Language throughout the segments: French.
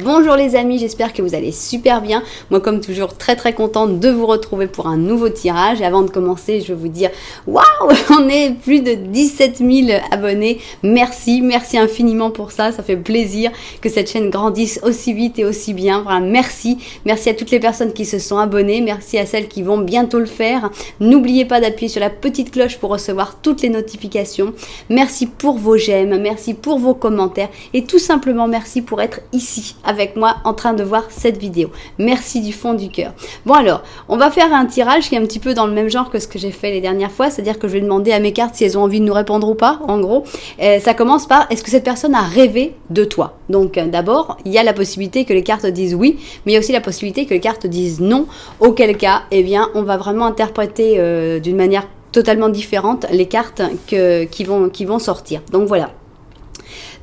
Bonjour les amis, j'espère que vous allez super bien. Moi comme toujours très contente de vous retrouver pour un nouveau tirage. Et avant de commencer, je vais vous dire waouh, on est plus de 17 000 abonnés. Merci infiniment pour ça, ça fait plaisir que cette chaîne grandisse aussi vite et aussi bien. Voilà, merci à toutes les personnes qui se sont abonnées, merci à celles qui vont bientôt le faire. N'oubliez pas d'appuyer sur la petite cloche pour recevoir toutes les notifications. Merci pour vos j'aime, merci pour vos commentaires et tout simplement merci pour être ici avec moi en train de voir cette vidéo. Merci du fond du cœur. Bon alors, on va faire un tirage qui est un petit peu dans le même genre que ce que j'ai fait les dernières fois, c'est-à-dire que je vais demander à mes cartes si elles ont envie de nous répondre ou pas, en gros. Ça commence par, est-ce que cette personne a rêvé de toi? Donc d'abord, il y a la possibilité que les cartes disent oui, mais il y a aussi la possibilité que les cartes disent non, auquel cas, eh bien, on va vraiment interpréter d'une manière totalement différente les cartes qui vont sortir. Donc voilà.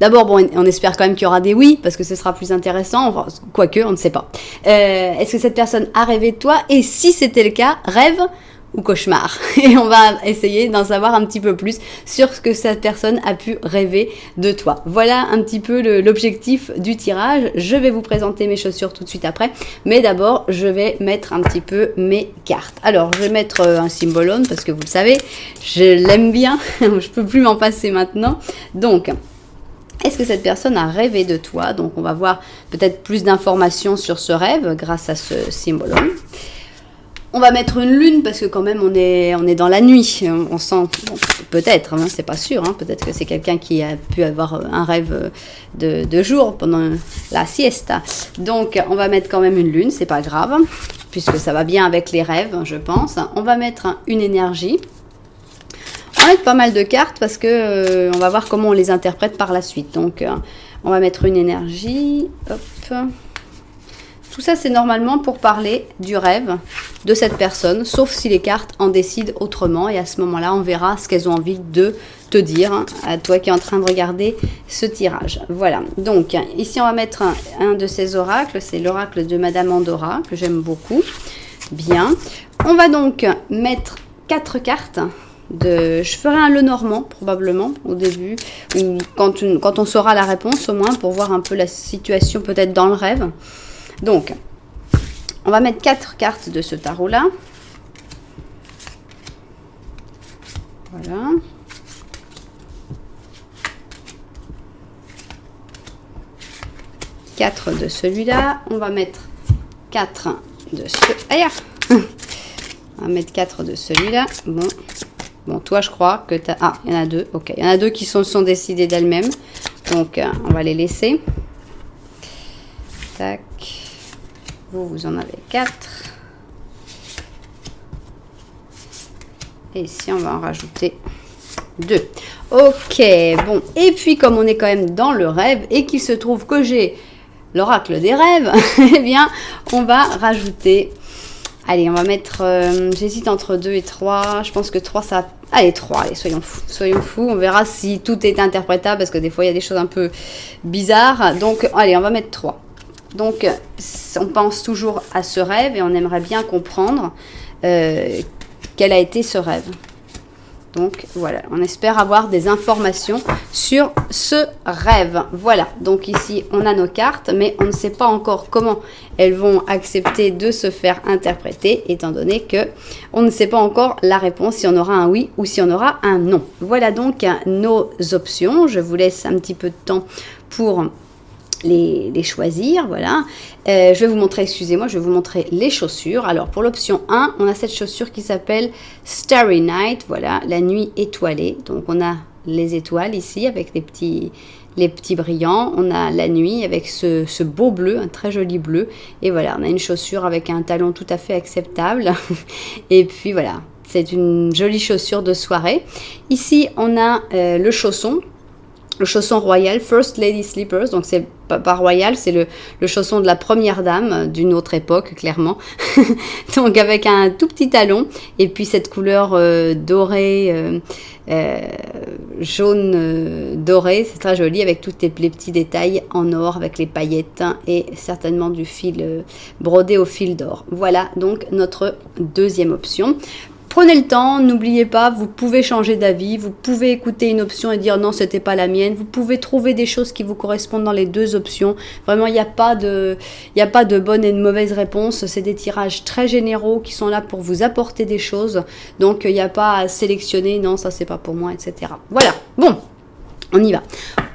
D'abord, bon, on espère quand même qu'il y aura des oui, parce que ce sera plus intéressant, enfin, quoique, on ne sait pas. Est-ce que cette personne a rêvé de toi? Et si c'était le cas, rêve ou cauchemar? Et on va essayer d'en savoir un petit peu plus sur ce que cette personne a pu rêver de toi. Voilà un petit peu l'objectif du tirage. Je vais vous présenter mes chaussures tout de suite après, mais d'abord, je vais mettre un petit peu mes cartes. Alors, je vais mettre un symbolone, parce que vous le savez, je l'aime bien, je peux plus m'en passer maintenant. Donc, est-ce que cette personne a rêvé de toi? Donc, on va voir peut-être plus d'informations sur ce rêve grâce à ce symbolone. On va mettre une lune parce que quand même, on est dans la nuit. On sent, bon, peut-être, hein, c'est pas sûr, hein, peut-être que c'est quelqu'un qui a pu avoir un rêve de jour pendant la siesta. Donc, on va mettre quand même une lune, c'est pas grave, puisque ça va bien avec les rêves, je pense. On va mettre une énergie. On va mettre pas mal de cartes parce que on va voir comment on les interprète par la suite. Donc, on va mettre une énergie. Hop. Tout ça, c'est normalement pour parler du rêve de cette personne, sauf si les cartes en décident autrement. Et à ce moment-là, on verra ce qu'elles ont envie de te dire, hein, à toi qui es en train de regarder ce tirage. Voilà. Donc, ici, on va mettre un de ces oracles. C'est l'oracle de Madame Andorra, que j'aime beaucoup. Bien. On va donc mettre 4 cartes. Je ferai un Lenormand probablement au début, ou quand on saura la réponse au moins, pour voir un peu la situation peut-être dans le rêve. Donc, on va mettre 4 cartes de ce tarot-là. Voilà. Quatre de celui-là. On va mettre 4 de ce... Aïe. On va mettre 4 de celui-là. Bon, toi, je crois que tu as... Ah, il y en a 2. Ok, il y en a 2 qui sont décidées d'elles-mêmes. Donc, on va les laisser. Tac. Vous en avez 4. Et ici, on va en rajouter 2. Ok, bon. Et puis, comme on est quand même dans le rêve et qu'il se trouve que j'ai l'oracle des rêves, eh bien, on va rajouter... Allez, on va mettre... J'hésite entre 2 et 3. Je pense que 3, ça... Allez, 3. Allez, soyons fous. On verra si tout est interprétable, parce que des fois, il y a des choses un peu bizarres. Donc, allez, on va mettre 3. Donc, on pense toujours à ce rêve et on aimerait bien comprendre quel a été ce rêve. Donc, voilà, on espère avoir des informations sur ce rêve. Voilà, donc ici, on a nos cartes, mais on ne sait pas encore comment elles vont accepter de se faire interpréter, étant donné que on ne sait pas encore la réponse, si on aura un oui ou si on aura un non. Voilà donc nos options. Je vous laisse un petit peu de temps pour les choisir, voilà. Je vais vous montrer, excusez-moi, je vais vous montrer les chaussures. Alors, pour l'option 1, on a cette chaussure qui s'appelle Starry Night, voilà, la nuit étoilée. Donc, on a les étoiles ici avec les petits brillants. On a la nuit avec ce beau bleu, un très joli bleu. Et voilà, on a une chaussure avec un talon tout à fait acceptable. Et puis, voilà, c'est une jolie chaussure de soirée. Ici, on a le chausson royal, First Lady Slippers, donc c'est pas royal, c'est le chausson de la première dame d'une autre époque, clairement. Donc avec un tout petit talon, et puis cette couleur dorée, jaune doré, c'est très joli, avec tous les petits détails en or, avec les paillettes, et certainement du fil brodé au fil d'or. Voilà donc notre deuxième option. Prenez le temps, n'oubliez pas, vous pouvez changer d'avis, vous pouvez écouter une option et dire non, c'était pas la mienne. Vous pouvez trouver des choses qui vous correspondent dans les deux options. Vraiment, il n'y a pas de bonne et de mauvaise réponse. C'est des tirages très généraux qui sont là pour vous apporter des choses. Donc, il n'y a pas à sélectionner, non, ça c'est pas pour moi, etc. Voilà, bon. On y va.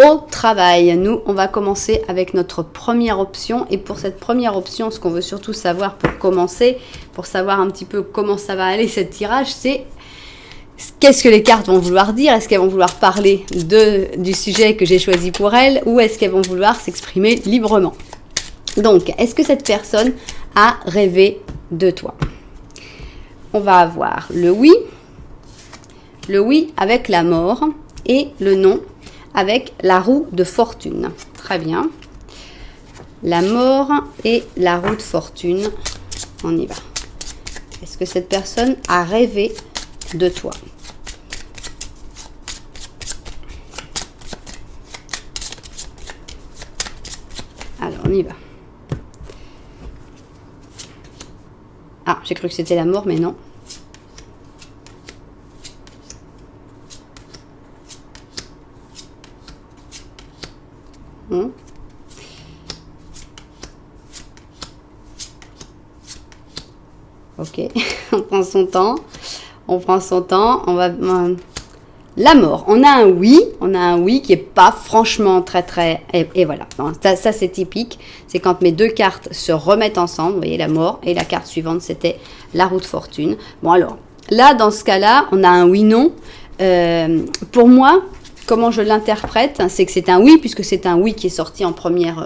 Au travail, nous, on va commencer avec notre première option. Et pour cette première option, ce qu'on veut surtout savoir pour commencer, pour savoir un petit peu comment ça va aller, cette tirage, c'est qu'est-ce que les cartes vont vouloir dire. Est-ce qu'elles vont vouloir parler du sujet que j'ai choisi pour elles ou est-ce qu'elles vont vouloir s'exprimer librement? Donc, est-ce que cette personne a rêvé de toi? On va avoir le oui avec la mort et le non avec la roue de fortune. Très bien. La mort et la roue de fortune. On y va. Est-ce que cette personne a rêvé de toi? Alors, on y va. Ah, j'ai cru que c'était la mort, mais non. Ok, on prend son temps. On va la mort. On a un oui qui est pas franchement très et voilà. Ça c'est typique. C'est quand mes deux cartes se remettent ensemble. Vous voyez la mort et la carte suivante c'était la roue de fortune. Bon alors là dans ce cas-là, on a un oui non. Pour moi. Comment je l'interprète, c'est que c'est un oui, puisque c'est un oui qui est sorti en première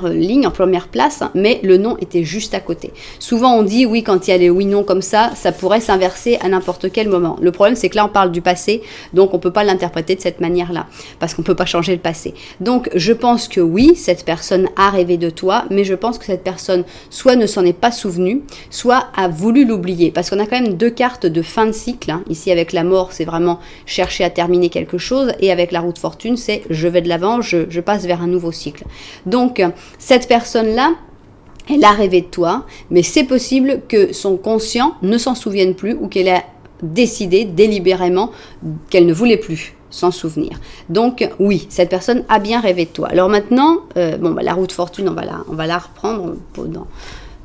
ligne, en première place, mais le non était juste à côté. Souvent on dit oui quand il y a les oui-non comme ça pourrait s'inverser à n'importe quel moment. Le problème c'est que là on parle du passé, donc on ne peut pas l'interpréter de cette manière-là, parce qu'on ne peut pas changer le passé. Donc je pense que oui, cette personne a rêvé de toi, mais je pense que cette personne soit ne s'en est pas souvenue, soit a voulu l'oublier, parce qu'on a quand même deux cartes de fin de cycle. Ici avec la mort c'est vraiment chercher à terminer quelque chose, et avec la roue de fortune c'est je vais de l'avant, je passe vers un nouveau cycle. Donc cette personne-là, elle a rêvé de toi, mais c'est possible que son conscient ne s'en souvienne plus ou qu'elle a décidé délibérément qu'elle ne voulait plus s'en souvenir. Donc oui, cette personne a bien rêvé de toi. Alors maintenant, la roue de fortune, on va la reprendre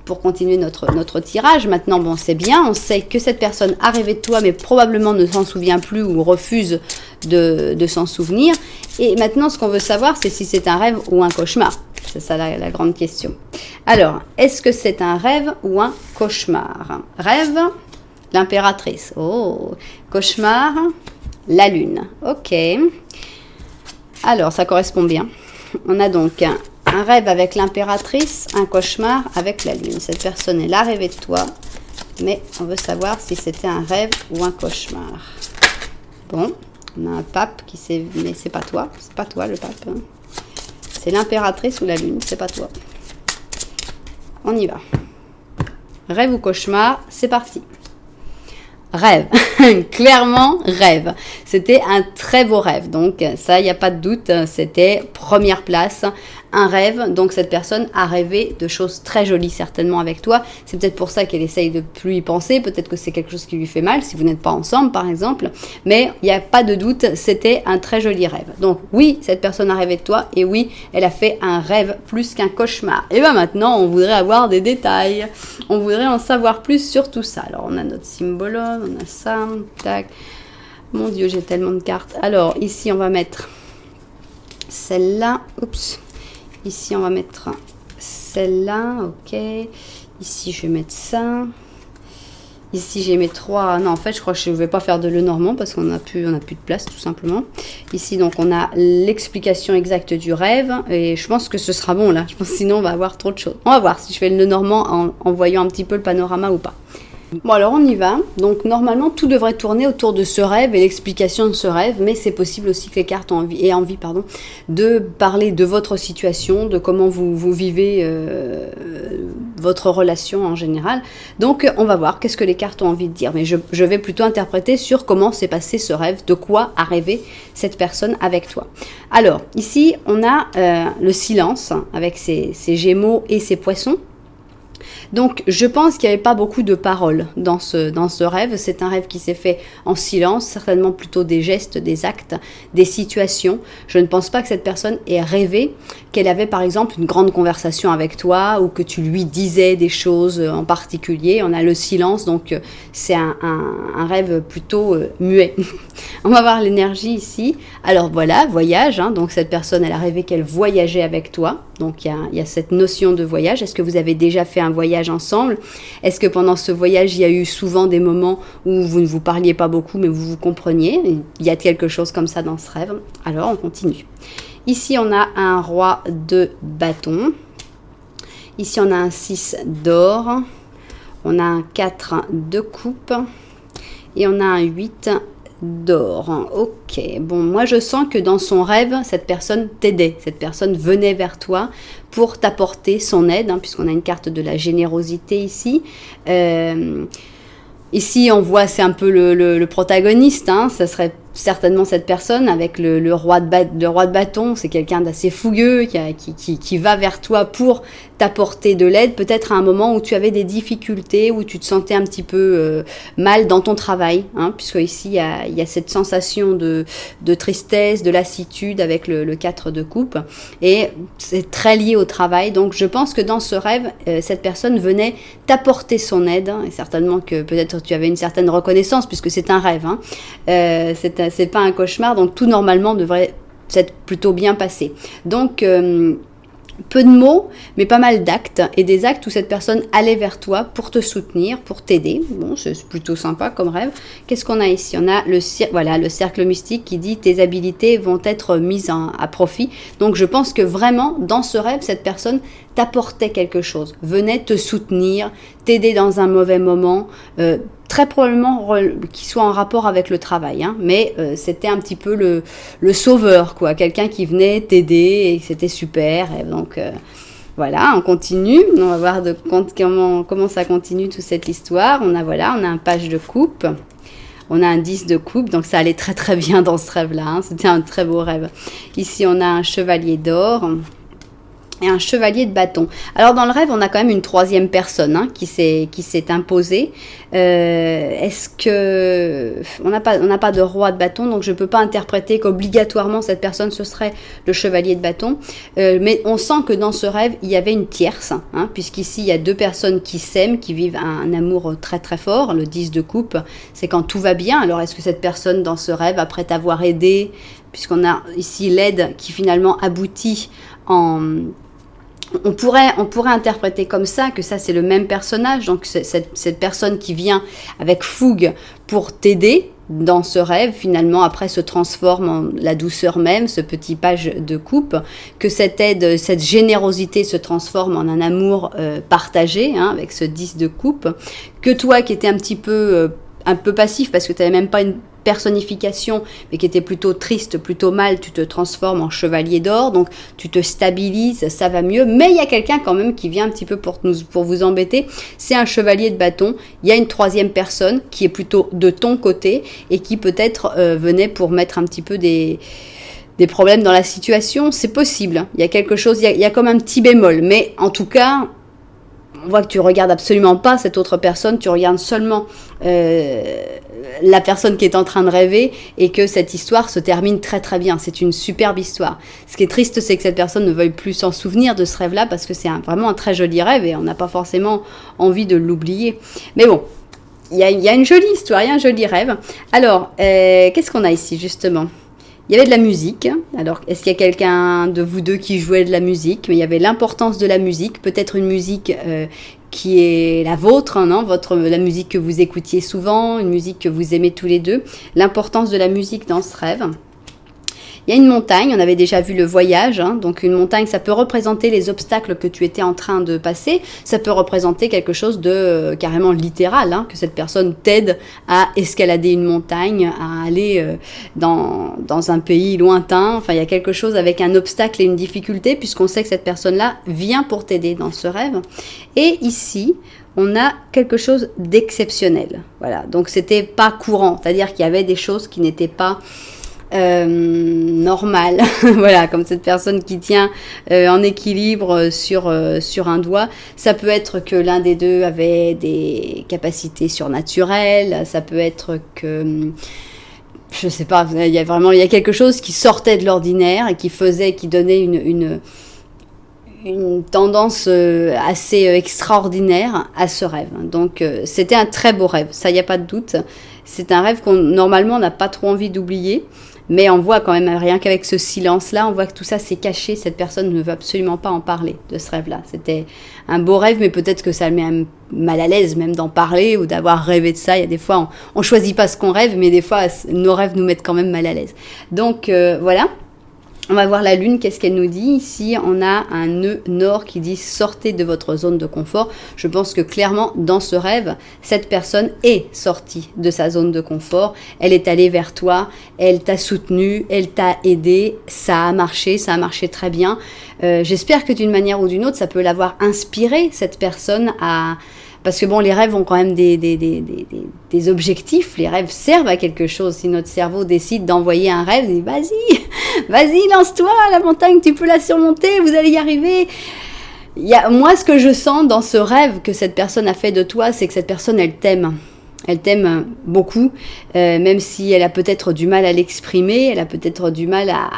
pour continuer notre tirage. Maintenant, bon, c'est bien, on sait que cette personne a rêvé de toi, mais probablement ne s'en souvient plus ou refuse de s'en souvenir. Et maintenant, ce qu'on veut savoir, c'est si c'est un rêve ou un cauchemar. C'est ça la grande question. Alors, est-ce que c'est un rêve ou un cauchemar? Rêve, l'impératrice. Oh, cauchemar, la lune. Ok. Alors, ça correspond bien. On a donc un rêve avec l'impératrice, un cauchemar avec la lune. Cette personne, elle a rêvé de toi, mais on veut savoir si c'était un rêve ou un cauchemar. Bon, on a un pape qui s'est... Mais c'est pas toi le pape. Hein. C'est l'impératrice ou la lune, c'est pas toi. On y va. Rêve ou cauchemar, c'est parti. Rêve, clairement rêve. C'était un très beau rêve, donc ça, il n'y a pas de doute, c'était première place, un rêve. Donc cette personne a rêvé de choses très jolies certainement avec toi. C'est peut-être pour ça qu'elle essaye de plus y penser, peut-être que c'est quelque chose qui lui fait mal si vous n'êtes pas ensemble par exemple, mais il n'y a pas de doute, c'était un très joli rêve. Donc oui, cette personne a rêvé de toi et oui, elle a fait un rêve plus qu'un cauchemar. Et bien maintenant, on voudrait avoir des détails, on voudrait en savoir plus sur tout ça. Alors on a notre symbolone, on a ça, tac. Mon Dieu, j'ai tellement de cartes. Alors ici, on va mettre celle-là, oups. Ici, on va mettre celle-là, ok. Ici, je vais mettre ça. Ici, j'ai mes trois... Non, en fait, je crois que je ne vais pas faire de Lenormand parce qu'on n'a plus de place, tout simplement. Ici, donc, on a l'explication exacte du rêve. Et je pense que ce sera bon, là. Je pense que sinon, on va avoir trop de choses. On va voir si je fais le Lenormand en voyant un petit peu le panorama ou pas. Bon, alors on y va. Donc normalement tout devrait tourner autour de ce rêve et l'explication de ce rêve, mais c'est possible aussi que les cartes aient envie de parler de votre situation, de comment vous vivez votre relation en général. Donc on va voir qu'est-ce que les cartes ont envie de dire, mais je vais plutôt interpréter sur comment s'est passé ce rêve, de quoi a rêvé cette personne avec toi. Alors ici on a le silence avec ses gémeaux et ses poissons. Donc je pense qu'il n'y avait pas beaucoup de paroles dans ce rêve. C'est un rêve qui s'est fait en silence, certainement plutôt des gestes, des actes, des situations. Je ne pense pas que cette personne ait rêvé qu'elle avait par exemple une grande conversation avec toi ou que tu lui disais des choses en particulier. On a le silence, donc c'est un rêve plutôt muet. On va voir l'énergie ici. Alors voilà, voyage, hein, donc cette personne, elle a rêvé qu'elle voyageait avec toi. Donc il y a cette notion de voyage. Est-ce que vous avez déjà fait un voyage ensemble? Est-ce que pendant ce voyage, il y a eu souvent des moments où vous ne vous parliez pas beaucoup, mais vous vous compreniez? Il y a quelque chose comme ça dans ce rêve. Alors on continue. Ici, on a un roi de bâton. Ici, on a un 6 d'or. On a un 4 de coupe. Et on a un 8 d'or. Ok, bon, moi je sens que dans son rêve, cette personne t'aidait. Cette personne venait vers toi pour t'apporter son aide, hein, puisqu'on a une carte de la générosité ici. Ici, on voit, c'est un peu le protagoniste, hein, ça serait certainement cette personne avec le roi de bâton. C'est quelqu'un d'assez fougueux qui va vers toi pour t'apporter de l'aide, peut-être à un moment où tu avais des difficultés, où tu te sentais un petit peu mal dans ton travail, hein, puisque ici il y a cette sensation de tristesse, de lassitude avec le 4 de coupe, et c'est très lié au travail. Donc je pense que dans ce rêve, cette personne venait t'apporter son aide, hein, et certainement que peut-être tu avais une certaine reconnaissance, puisque c'est un rêve, hein. C'est pas un cauchemar, donc tout normalement devrait s'être plutôt bien passé. Donc peu de mots, mais pas mal d'actes, et des actes où cette personne allait vers toi pour te soutenir, pour t'aider. Bon, c'est plutôt sympa comme rêve. Qu'est-ce qu'on a ici? On a le cercle mystique qui dit tes habilités vont être mises à profit. Donc je pense que vraiment, dans ce rêve, cette personne t'apportait quelque chose, venait te soutenir, t'aider dans un mauvais moment, très probablement qu'il soit en rapport avec le travail, hein, mais c'était un petit peu le sauveur, quoi, quelqu'un qui venait t'aider, et c'était super. Et donc voilà, on continue, on va voir comment ça continue toute cette histoire. On a un page de coupe. On a un 10 de coupe, donc ça allait très très bien dans ce rêve-là, hein, c'était un très beau rêve. Ici, on a un chevalier d'or et un chevalier de bâton. Alors dans le rêve, on a quand même une troisième personne, hein, qui s'est imposée. Est-ce que on n'a pas de roi de bâton, donc je peux pas interpréter qu'obligatoirement cette personne ce serait le chevalier de bâton. Mais on sent que dans ce rêve, il y avait une tierce, hein, puisqu'ici il y a deux personnes qui s'aiment, qui vivent un amour très très fort. Le 10 de coupe, c'est quand tout va bien. Alors est-ce que cette personne dans ce rêve, après t'avoir aidé, puisqu'on a ici l'aide qui finalement aboutit en... On pourrait interpréter comme ça, que ça c'est le même personnage, donc cette personne qui vient avec fougue pour t'aider dans ce rêve, finalement après se transforme en la douceur même, ce petit page de coupe, que cette aide, cette générosité se transforme en un amour partagé, hein, avec ce 10 de coupe, que toi qui étais un peu passif parce que tu n'avais même pas une personnification, mais qui était plutôt triste, plutôt mal, tu te transformes en chevalier d'or, donc tu te stabilises, ça va mieux, mais il y a quelqu'un quand même qui vient un petit peu pour vous embêter, c'est un chevalier de bâton. Il y a une troisième personne qui est plutôt de ton côté et qui peut-être venait pour mettre un petit peu des problèmes dans la situation. C'est possible, il y a quelque chose, il y a comme un petit bémol, mais en tout cas on voit que tu regardes absolument pas cette autre personne, tu regardes seulement la personne qui est en train de rêver, et que cette histoire se termine très très bien. C'est une superbe histoire. Ce qui est triste, c'est que cette personne ne veuille plus s'en souvenir de ce rêve-là, parce que c'est vraiment un très joli rêve et on n'a pas forcément envie de l'oublier. Mais bon, il y a une jolie histoire, il y a un joli rêve. Alors, qu'est-ce qu'on a ici justement ? Il y avait de la musique. Alors, est-ce qu'il y a quelqu'un de vous deux qui jouait de la musique? Mais il y avait l'importance de la musique, peut-être une musique qui est la vôtre, hein, non? La musique que vous écoutiez souvent, une musique que vous aimez tous les deux. L'importance de la musique dans ce rêve. Il y a une montagne, on avait déjà vu le voyage, hein, donc une montagne, ça peut représenter les obstacles que tu étais en train de passer, ça peut représenter quelque chose de carrément littéral, hein, que cette personne t'aide à escalader une montagne, à aller dans un pays lointain. Enfin, il y a quelque chose avec un obstacle et une difficulté, puisqu'on sait que cette personne-là vient pour t'aider dans ce rêve. Et ici, on a quelque chose d'exceptionnel. Voilà, donc c'était pas courant, c'est-à-dire qu'il y avait des choses qui n'étaient pas normal, voilà, comme cette personne qui tient en équilibre sur un doigt. Ça peut être que l'un des deux avait des capacités surnaturelles, ça peut être que je sais pas, il y a quelque chose qui sortait de l'ordinaire et qui donnait une tendance assez extraordinaire à ce rêve. Donc c'était un très beau rêve, ça y a pas de doute. C'est un rêve qu'on normalement n'a pas trop envie d'oublier, mais on voit quand même, rien qu'avec ce silence-là, on voit que tout ça c'est caché, cette personne ne veut absolument pas en parler de ce rêve-là. C'était un beau rêve, mais peut-être que ça le met mal à l'aise même d'en parler ou d'avoir rêvé de ça. Il y a des fois, on choisit pas ce qu'on rêve, mais des fois, nos rêves nous mettent quand même mal à l'aise. Donc voilà. On va voir la lune, qu'est-ce qu'elle nous dit. Ici, on a un nœud nord qui dit « Sortez de votre zone de confort ». Je pense que clairement, dans ce rêve, cette personne est sortie de sa zone de confort. Elle est allée vers toi, elle t'a soutenu, elle t'a aidé. Ça a marché très bien. J'espère que d'une manière ou d'une autre, ça peut l'avoir inspiré, cette personne, à... Parce que bon, les rêves ont quand même des objectifs, les rêves servent à quelque chose. Si notre cerveau décide d'envoyer un rêve, il dit vas-y, lance-toi, la montagne, tu peux la surmonter, vous allez y arriver. Moi, ce que je sens dans ce rêve que cette personne a fait de toi, c'est que cette personne, elle t'aime. Elle t'aime beaucoup, même si elle a peut-être du mal à l'exprimer, elle a peut-être du mal à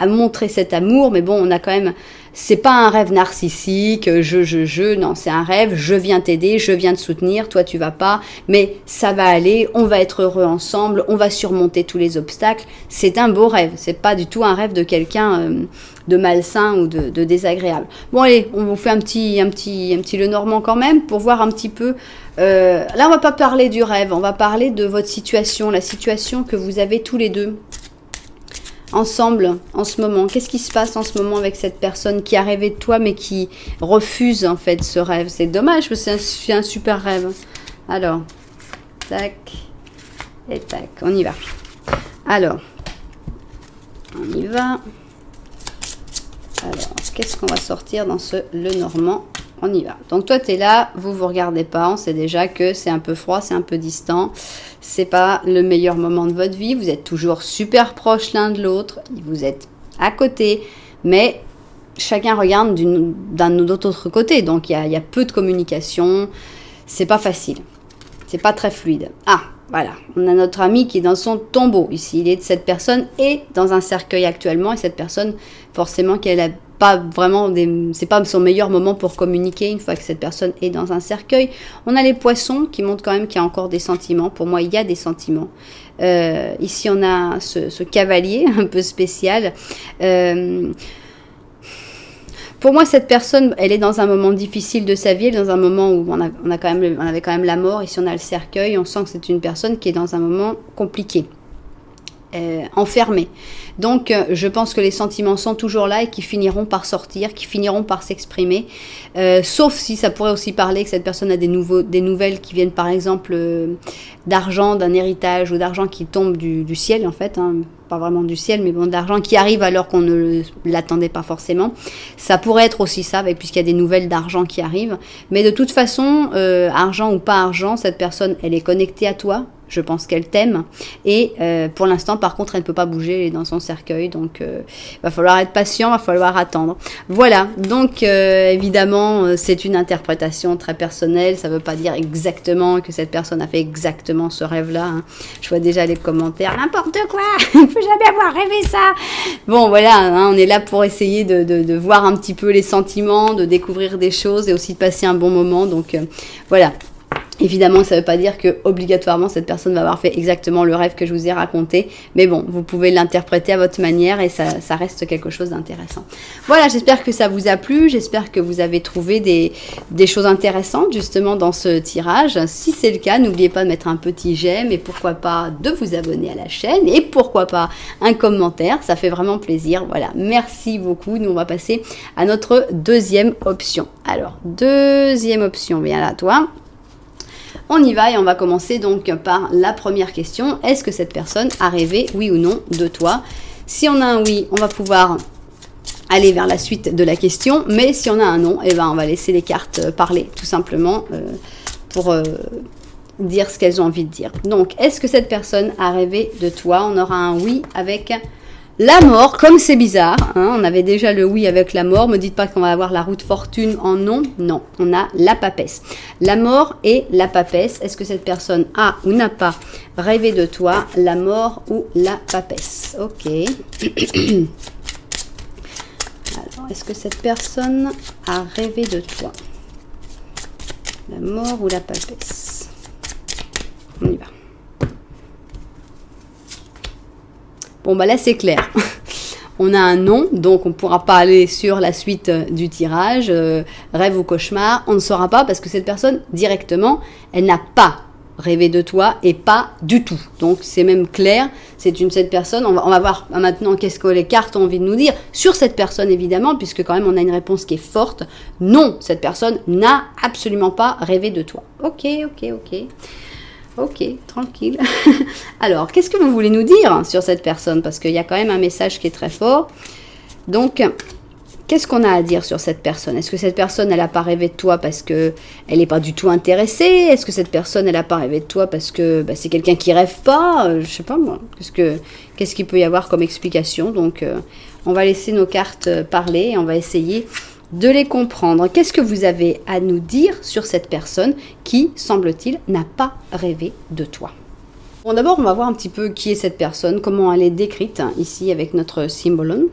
montrer cet amour, mais bon, on a quand même... C'est pas un rêve narcissique, non, c'est un rêve, je viens t'aider, je viens te soutenir, toi tu vas pas, mais ça va aller, on va être heureux ensemble, on va surmonter tous les obstacles. C'est un beau rêve, c'est pas du tout un rêve de quelqu'un de malsain ou de désagréable. Bon allez, on vous fait un petit Lenormand quand même, pour voir un petit peu... là on va pas parler du rêve, on va parler de votre situation, la situation que vous avez tous les deux ensemble en ce moment. Qu'est-ce qui se passe en ce moment avec cette personne qui a rêvé de toi mais qui refuse en fait ce rêve? C'est dommage parce que c'est un super rêve. Alors, tac et tac, on y va. Alors, on y va. Alors, qu'est-ce qu'on va sortir dans ce Lenormand? On y va. Donc toi, tu es là, vous regardez pas, on sait déjà que c'est un peu froid, c'est un peu distant. C'est pas le meilleur moment de votre vie, vous êtes toujours super proches l'un de l'autre, vous êtes à côté, mais chacun regarde d'un autre côté. Donc il y a peu de communication, c'est pas facile, c'est pas très fluide. Ah, voilà, on a notre ami qui est dans son tombeau ici. Cette personne est dans un cercueil actuellement et cette personne, forcément, qu'elle a pas vraiment c'est pas son meilleur moment pour communiquer une fois que cette personne est dans un cercueil. On a les poissons qui montrent quand même qu'il y a encore des sentiments. Pour moi, il y a des sentiments. Ici, on a ce cavalier un peu spécial. Pour moi, cette personne, elle est dans un moment difficile de sa vie, elle est dans un moment où on avait quand même la mort. Ici, on a le cercueil. On sent que c'est une personne qui est dans un moment compliqué. Enfermé. Donc je pense que les sentiments sont toujours là et qui finiront par sortir, qui finiront par s'exprimer, sauf si ça pourrait aussi parler que cette personne a des nouvelles qui viennent par exemple d'argent, d'un héritage ou d'argent qui tombe du ciel en fait, hein, pas vraiment du ciel mais bon d'argent qui arrive alors qu'on ne l'attendait pas forcément. Ça pourrait être aussi ça puisqu'il y a des nouvelles d'argent qui arrivent, mais de toute façon argent ou pas argent, cette personne elle est connectée à toi. Je pense qu'elle t'aime et pour l'instant par contre elle ne peut pas bouger, elle est dans son cercueil, donc va falloir être patient, va falloir attendre. Voilà, donc évidemment c'est une interprétation très personnelle, ça ne veut pas dire exactement que cette personne a fait exactement ce rêve-là, hein. Je vois déjà les commentaires, n'importe quoi, il ne faut jamais avoir rêvé ça. Bon voilà, hein, on est là pour essayer de voir un petit peu les sentiments, de découvrir des choses et aussi de passer un bon moment, donc voilà. Évidemment, ça ne veut pas dire que obligatoirement cette personne va avoir fait exactement le rêve que je vous ai raconté, mais bon, vous pouvez l'interpréter à votre manière et ça reste quelque chose d'intéressant. Voilà, j'espère que ça vous a plu, j'espère que vous avez trouvé des choses intéressantes justement dans ce tirage. Si c'est le cas, n'oubliez pas de mettre un petit j'aime et pourquoi pas de vous abonner à la chaîne et pourquoi pas un commentaire, ça fait vraiment plaisir. Voilà, merci beaucoup. Nous, on va passer à notre deuxième option. Alors, deuxième option, viens là toi. On y va et on va commencer donc par la première question. Est-ce que cette personne a rêvé, oui ou non, de toi? Si on a un oui, on va pouvoir aller vers la suite de la question. Mais si on a un non, eh ben, on va laisser les cartes parler, tout simplement, pour dire ce qu'elles ont envie de dire. Donc, est-ce que cette personne a rêvé de toi? On aura un oui avec la mort, comme c'est bizarre. Hein, on avait déjà le oui avec la mort. Me dites pas qu'on va avoir la roue de fortune en non. Non, on a la papesse. La mort et la papesse. Est-ce que cette personne a ou n'a pas rêvé de toi? La mort ou la papesse? Ok. Alors, est-ce que cette personne a rêvé de toi? La mort ou la papesse? On y va. Bon, bah là, c'est clair. On a un non, donc on ne pourra pas aller sur la suite du tirage. Rêve ou cauchemar, on ne saura pas parce que cette personne, directement, elle n'a pas rêvé de toi et pas du tout. Donc, c'est même clair. Cette personne, on va voir maintenant qu'est-ce que les cartes ont envie de nous dire sur cette personne, évidemment, puisque quand même, on a une réponse qui est forte. Non, cette personne n'a absolument pas rêvé de toi. Ok. Ok, tranquille. Alors, qu'est-ce que vous voulez nous dire sur cette personne? Parce qu'il y a quand même un message qui est très fort. Donc, qu'est-ce qu'on a à dire sur cette personne? Est-ce que cette personne, elle n'a pas rêvé de toi parce qu'elle n'est pas du tout intéressée? Est-ce que cette personne, elle n'a pas rêvé de toi parce que c'est quelqu'un qui rêve pas? Je sais pas moi. Qu'est-ce qu'il peut y avoir comme explication? Donc, on va laisser nos cartes parler et on va essayer de les comprendre. Qu'est-ce que vous avez à nous dire sur cette personne qui, semble-t-il, n'a pas rêvé de toi? Bon, d'abord, on va voir un petit peu qui est cette personne, comment elle est décrite ici avec notre symbolon.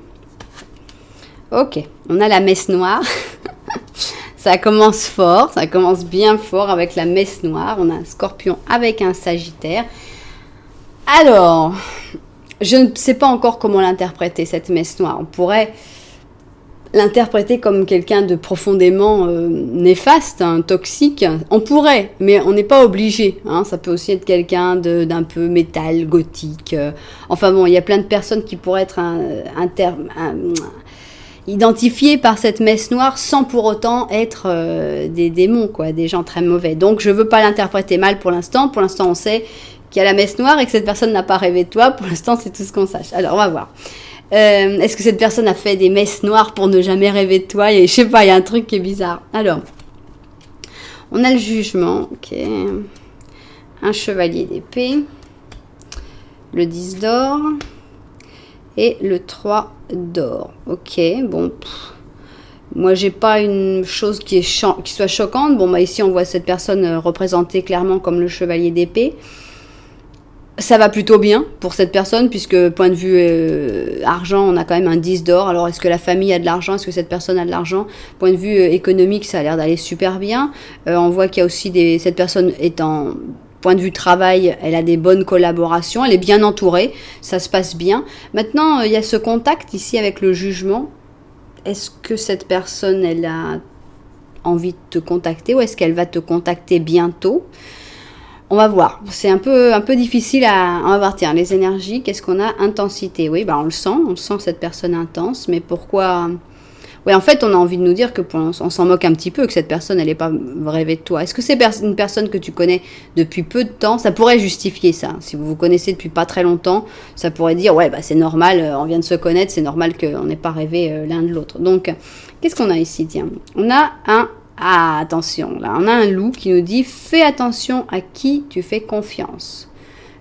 Ok, on a la messe noire. Ça commence fort, ça commence bien fort avec la messe noire. On a un scorpion avec un sagittaire. Alors, je ne sais pas encore comment l'interpréter, cette messe noire. On pourrait l'interpréter comme quelqu'un de profondément néfaste, toxique. On pourrait, mais on n'est pas obligé. Hein. Ça peut aussi être quelqu'un d'un peu métal, gothique. Enfin bon, il y a plein de personnes qui pourraient être identifiées par cette messe noire sans pour autant être des démons, quoi, des gens très mauvais. Donc je ne veux pas l'interpréter mal pour l'instant. Pour l'instant, on sait qu'il y a la messe noire et que cette personne n'a pas rêvé de toi. Pour l'instant, c'est tout ce qu'on sache. Alors, on va voir. Est-ce que cette personne a fait des messes noires pour ne jamais rêver de toi? Je sais pas, il y a un truc qui est bizarre. Alors, on a le jugement, ok. Un chevalier d'épée, le 10 d'or et le 3 d'or. Ok, bon. Moi, j'ai pas une chose qui soit choquante. Bon, bah ici, on voit cette personne représentée clairement comme le chevalier d'épée. Ça va plutôt bien pour cette personne, puisque point de vue argent, on a quand même un 10 d'or. Alors, est-ce que la famille a de l'argent? Est-ce que cette personne a de l'argent? Point de vue économique, ça a l'air d'aller super bien. On voit qu'il y a aussi cette personne est en point de vue travail, elle a des bonnes collaborations, elle est bien entourée, ça se passe bien. Maintenant, il y a ce contact ici avec le jugement. Est-ce que cette personne, elle a envie de te contacter ou est-ce qu'elle va te contacter bientôt? On va voir, c'est un peu difficile on va voir, tiens, les énergies, qu'est-ce qu'on a? Intensité, oui, bah on sent cette personne intense, mais pourquoi? Oui, en fait, on a envie de nous dire on s'en moque un petit peu, que cette personne, elle n'est pas rêvée de toi. Est-ce que c'est une personne que tu connais depuis peu de temps? Ça pourrait justifier ça. Si vous vous connaissez depuis pas très longtemps, ça pourrait dire, ouais, bah c'est normal, on vient de se connaître, c'est normal qu'on n'ait pas rêvé l'un de l'autre. Donc, qu'est-ce qu'on a ici? Tiens, on a attention, là, on a un loup qui nous dit « Fais attention à qui tu fais confiance ».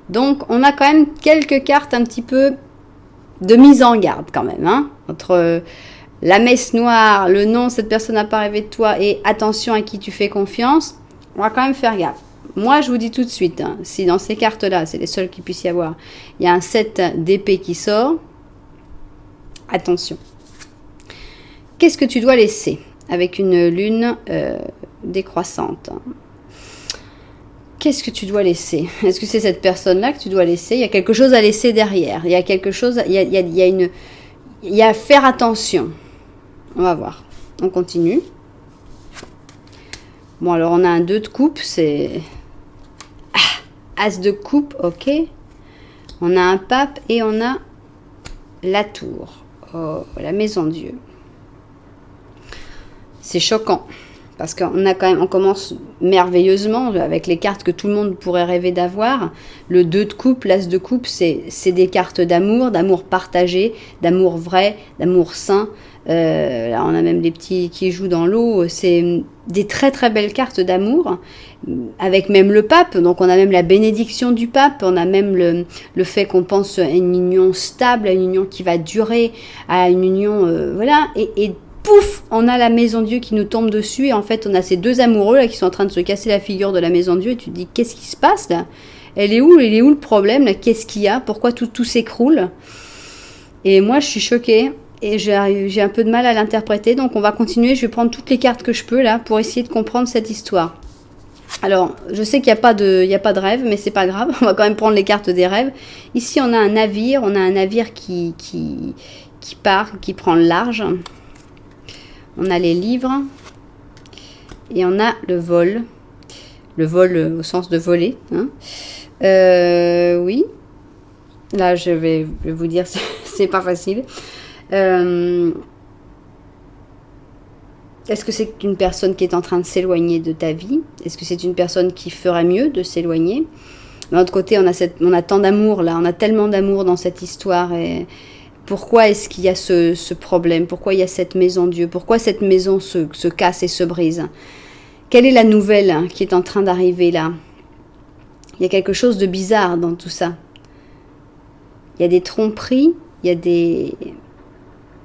Donc, on a quand même quelques cartes un petit peu de mise en garde quand même. Hein, entre la messe noire, le non, cette personne n'a pas rêvé de toi et attention à qui tu fais confiance, on va quand même faire gaffe. Moi, je vous dis tout de suite, hein, si dans ces cartes-là, c'est les seules qu'il puisse y avoir, il y a un 7 d'épée qui sort, attention. Qu'est-ce que tu dois laisser ? Avec une lune décroissante. Qu'est-ce que tu dois laisser? Est-ce que c'est cette personne-là que tu dois laisser? Il y a quelque chose à laisser derrière. Il y a quelque chose, il y a à faire attention. On va voir. On continue. Bon, alors on a un 2 de coupe, c'est As de coupe, ok. On a un pape et on a la tour. Oh, la maison Dieu. C'est choquant, parce on commence merveilleusement avec les cartes que tout le monde pourrait rêver d'avoir. Le 2 de coupe, l'As de coupe, c'est des cartes d'amour partagé, d'amour vrai, d'amour sain. Là, on a même des petits qui jouent dans l'eau. C'est des très très belles cartes d'amour, avec même le pape. Donc on a même la bénédiction du pape, on a même le fait qu'on pense à une union stable, à une union qui va durer, à une union, voilà. Et pouf, on a la maison Dieu qui nous tombe dessus. Et en fait, on a ces deux amoureux là qui sont en train de se casser la figure de la maison Dieu. Et tu te dis, qu'est-ce qui se passe là? Il est où le problème là? Qu'est-ce qu'il y a? Pourquoi tout s'écroule? Et moi, je suis choquée. Et j'ai un peu de mal à l'interpréter, donc on va continuer. Je vais prendre toutes les cartes que je peux là pour essayer de comprendre cette histoire. Alors, je sais qu'il n'y a pas de rêve, mais c'est pas grave. On va quand même prendre les cartes des rêves. Ici, on a un navire. On a un navire qui part, qui prend le large. On a les livres. Et on a le vol. Le vol au sens de voler. Hein. Oui. Là, je vais vous dire, c'est pas facile. Est-ce que c'est une personne qui est en train de s'éloigner de ta vie? Est-ce que c'est une personne qui ferait mieux de s'éloigner? D'un autre côté, on a tant d'amour là, on a tellement d'amour dans cette histoire. Et pourquoi est-ce qu'il y a ce problème? Pourquoi il y a cette maison Dieu? Pourquoi cette maison se casse et se brise? Quelle est la nouvelle qui est en train d'arriver là? Il y a quelque chose de bizarre dans tout ça. Il y a des tromperies, il y a des...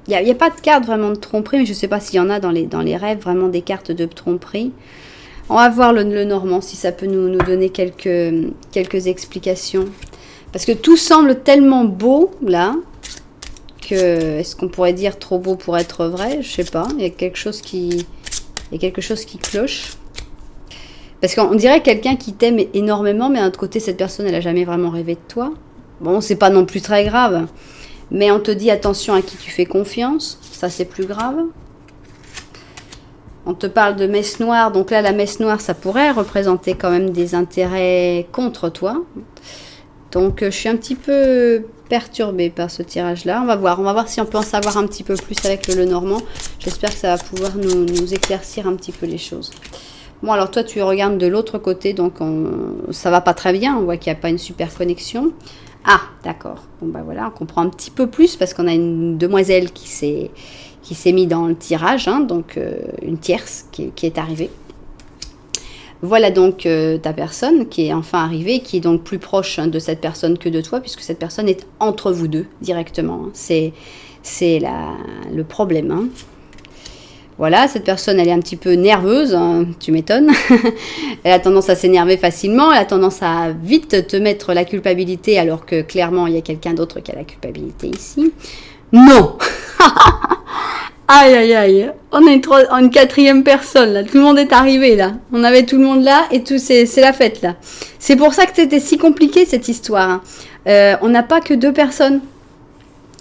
Il n'y a pas de carte vraiment de tromperie, mais je ne sais pas s'il y en a dans les rêves, vraiment des cartes de tromperie. On va voir le normand, si ça peut nous donner quelques explications. Parce que tout semble tellement beau, là, que... Est-ce qu'on pourrait dire trop beau pour être vrai? Je ne sais pas, il y a quelque chose qui cloche. Parce qu'on dirait quelqu'un qui t'aime énormément, mais d'un autre côté, cette personne, elle n'a jamais vraiment rêvé de toi. Bon, c'est pas non plus très grave. Mais on te dit attention à qui tu fais confiance. Ça, c'est plus grave. On te parle de messe noire. Donc là, la messe noire, ça pourrait représenter quand même des intérêts contre toi. Donc, je suis un petit peu perturbée par ce tirage-là. On va voir si on peut en savoir un petit peu plus avec le Lenormand. J'espère que ça va pouvoir nous éclaircir un petit peu les choses. Bon, alors toi, tu regardes de l'autre côté. Donc, ça va pas très bien. On voit qu'il n'y a pas une super connexion. Ah, d'accord. Bon, bah voilà, on comprend un petit peu plus parce qu'on a une demoiselle qui s'est mise dans le tirage, hein, donc une tierce qui est arrivée. Voilà donc ta personne qui est enfin arrivée, qui est donc plus proche de cette personne que de toi, puisque cette personne est entre vous deux directement. Hein. C'est le problème. Hein. Voilà, cette personne, elle est un petit peu nerveuse, hein, tu m'étonnes. Elle a tendance à s'énerver facilement, elle a tendance à vite te mettre la culpabilité, alors que clairement, il y a quelqu'un d'autre qui a la culpabilité ici. Non. Aïe, aïe, aïe. On a une quatrième personne, là. Tout le monde est arrivé, là. On avait tout le monde là, et tout, c'est la fête, là. C'est pour ça que c'était si compliqué, cette histoire. Hein. On n'a pas que 2 personnes.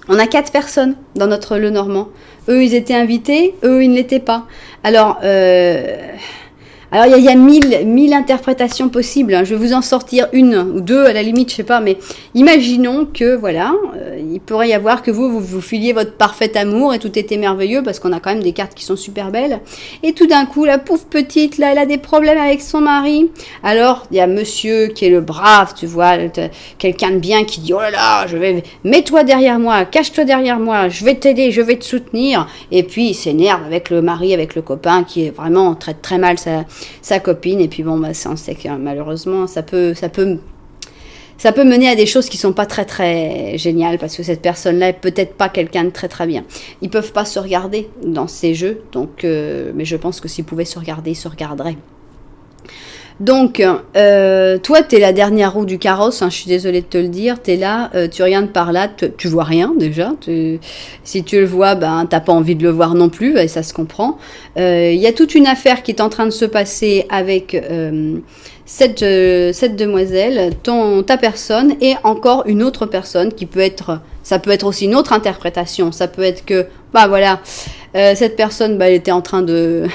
On a 4 personnes dans notre Lenormand. Eux, ils étaient invités, eux, ils ne l'étaient pas. Alors, il y a 1000 interprétations possibles. Hein. Je vais vous en sortir une ou 2 à la limite, je sais pas. Mais imaginons que, voilà, il pourrait y avoir que vous filiez votre parfait amour et tout était merveilleux parce qu'on a quand même des cartes qui sont super belles. Et tout d'un coup, la pauvre petite, là, elle a des problèmes avec son mari. Alors, il y a monsieur qui est le brave, tu vois, quelqu'un de bien qui dit, oh là là, mets-toi derrière moi, cache-toi derrière moi, je vais t'aider, je vais te soutenir. Et puis, il s'énerve avec le mari, avec le copain qui est vraiment traite très mal sa copine. Et puis bon, bah, on sait que malheureusement, ça peut mener à des choses qui sont pas très très géniales parce que cette personne-là est peut-être pas quelqu'un de très très bien. Ils peuvent pas se regarder dans ces jeux, donc mais je pense que s'ils pouvaient se regarder, ils se regarderaient. Donc, toi, t'es la dernière roue du carrosse, hein, je suis désolée de te le dire, t'es là, tu regardes par là, tu vois rien déjà, si tu le vois, ben, t'as pas envie de le voir non plus, et ça se comprend. Il y a toute une affaire qui est en train de se passer avec cette demoiselle, ta personne, et encore une autre personne qui peut être, ça peut être aussi une autre interprétation, ça peut être que, bah voilà, cette personne, bah, elle était en train de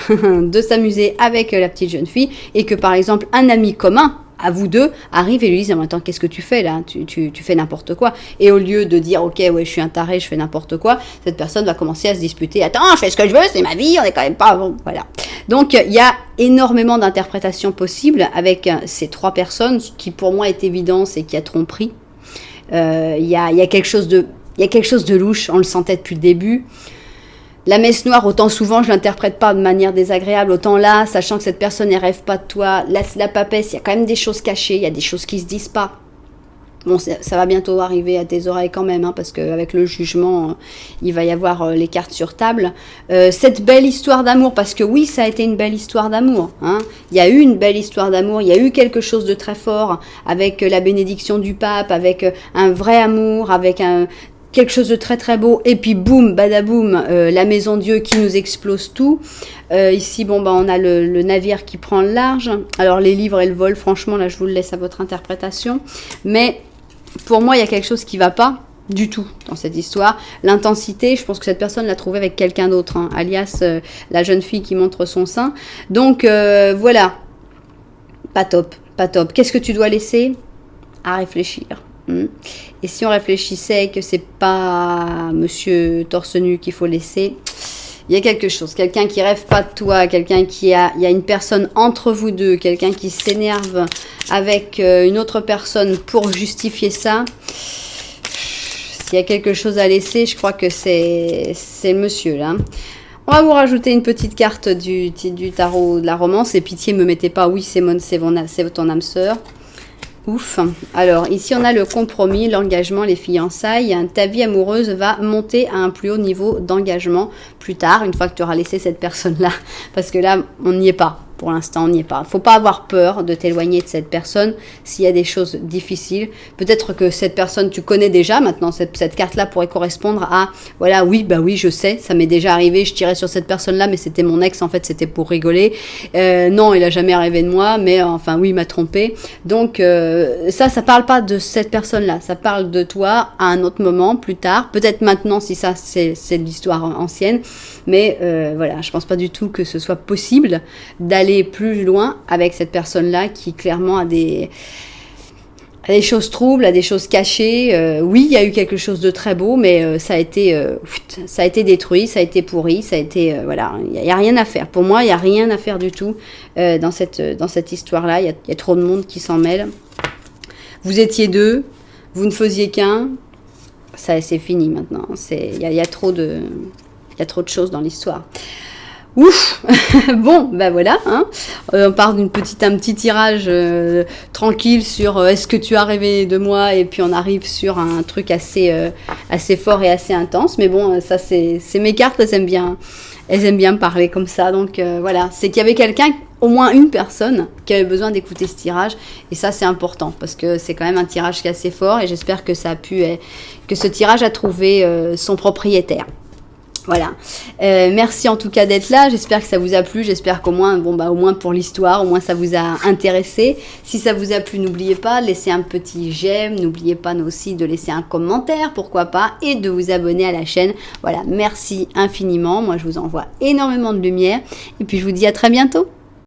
s'amuser avec la petite jeune fille, et que par exemple, un ami commun, à vous deux, arrive et lui dit, attends, qu'est-ce que tu fais là? Tu fais n'importe quoi. Et au lieu de dire, ok, ouais, je suis un taré, je fais n'importe quoi, cette personne va commencer à se disputer. Attends, je fais ce que je veux, c'est ma vie, on est quand même pas bon. Voilà. Donc, il y a énormément d'interprétations possibles avec ces 3 personnes, ce qui pour moi est évident, c'est qu'il y a tromperie. Il y a quelque chose de louche, on le sentait depuis le début. La messe noire, autant souvent je l'interprète pas de manière désagréable, autant là, sachant que cette personne ne rêve pas de toi, la papesse, il y a quand même des choses cachées, il y a des choses qui se disent pas. Bon, ça va bientôt arriver à tes oreilles quand même, hein, parce qu'avec le jugement, il va y avoir les cartes sur table. Cette belle histoire d'amour, parce que oui, ça a été une belle histoire d'amour. Hein. Il y a eu une belle histoire d'amour, il y a eu quelque chose de très fort, avec la bénédiction du pape, avec un vrai amour, avec quelque chose de très très beau, et puis boum, badaboum, la maison Dieu qui nous explose tout. Ici, bon, bah, on a le navire qui prend le large. Alors les livres et le vol, franchement, là je vous le laisse à votre interprétation. Mais pour moi, il y a quelque chose qui ne va pas du tout dans cette histoire. L'intensité, je pense que cette personne l'a trouvée avec quelqu'un d'autre, hein, alias la jeune fille qui montre son sein. Donc voilà, pas top, pas top. Qu'est-ce que tu dois laisser? À réfléchir. Et si on réfléchissait que c'est pas Monsieur Torse Nu qu'il faut laisser, il y a quelque chose, quelqu'un qui rêve pas de toi, quelqu'un il y a une personne entre vous deux, quelqu'un qui s'énerve avec une autre personne pour justifier ça. S'il y a quelque chose à laisser, je crois que c'est monsieur là. On va vous rajouter une petite carte du tarot de la romance. Et pitié, me mettez pas, oui, c'est ton âme sœur. Ouf. Alors, ici, on a le compromis, l'engagement, les fiançailles. Ta vie amoureuse va monter à un plus haut niveau d'engagement plus tard, une fois que tu auras laissé cette personne-là. Parce que là, on n'y est pas. Pour l'instant, on n'y est pas. Il ne faut pas avoir peur de t'éloigner de cette personne s'il y a des choses difficiles. Peut-être que cette personne, tu connais déjà maintenant. Cette carte-là pourrait correspondre à, voilà, oui, bah oui, je sais, ça m'est déjà arrivé. Je tirais sur cette personne-là, mais c'était mon ex. En fait, c'était pour rigoler. Non, il n'a jamais rêvé de moi, mais enfin, oui, il m'a trompé. Donc, ça parle pas de cette personne-là. Ça parle de toi à un autre moment, plus tard. Peut-être maintenant, si ça, c'est de l'histoire ancienne. Mais voilà, je pense pas du tout que ce soit possible d'aller plus loin avec cette personne-là qui clairement a des choses troubles, a des choses cachées. Oui, il y a eu quelque chose de très beau, mais ça a été détruit, ça a été pourri, ça a été voilà, il y a rien à faire. Pour moi, il y a rien à faire du tout dans cette histoire-là. Il y a trop de monde qui s'en mêle. Vous étiez deux, vous ne faisiez qu'un. Ça, c'est fini maintenant. Il y a trop de choses dans l'histoire. Ouf. Bon, ben voilà, hein. On part un petit tirage tranquille sur est-ce que tu as rêvé de moi, et puis on arrive sur un truc assez fort et assez intense. Mais bon, ça c'est mes cartes, elles aiment bien parler comme ça. Donc voilà, c'est qu'il y avait quelqu'un, au moins une personne, qui avait besoin d'écouter ce tirage, et ça c'est important parce que c'est quand même un tirage qui est assez fort, et j'espère que que ce tirage a trouvé son propriétaire. Voilà. Merci en tout cas d'être là. J'espère que ça vous a plu. J'espère qu'au moins, au moins pour l'histoire, au moins ça vous a intéressé. Si ça vous a plu, n'oubliez pas, laissez un petit j'aime. N'oubliez pas aussi de laisser un commentaire, pourquoi pas, et de vous abonner à la chaîne. Voilà. Merci infiniment. Moi, je vous envoie énormément de lumière. Et puis, je vous dis à très bientôt.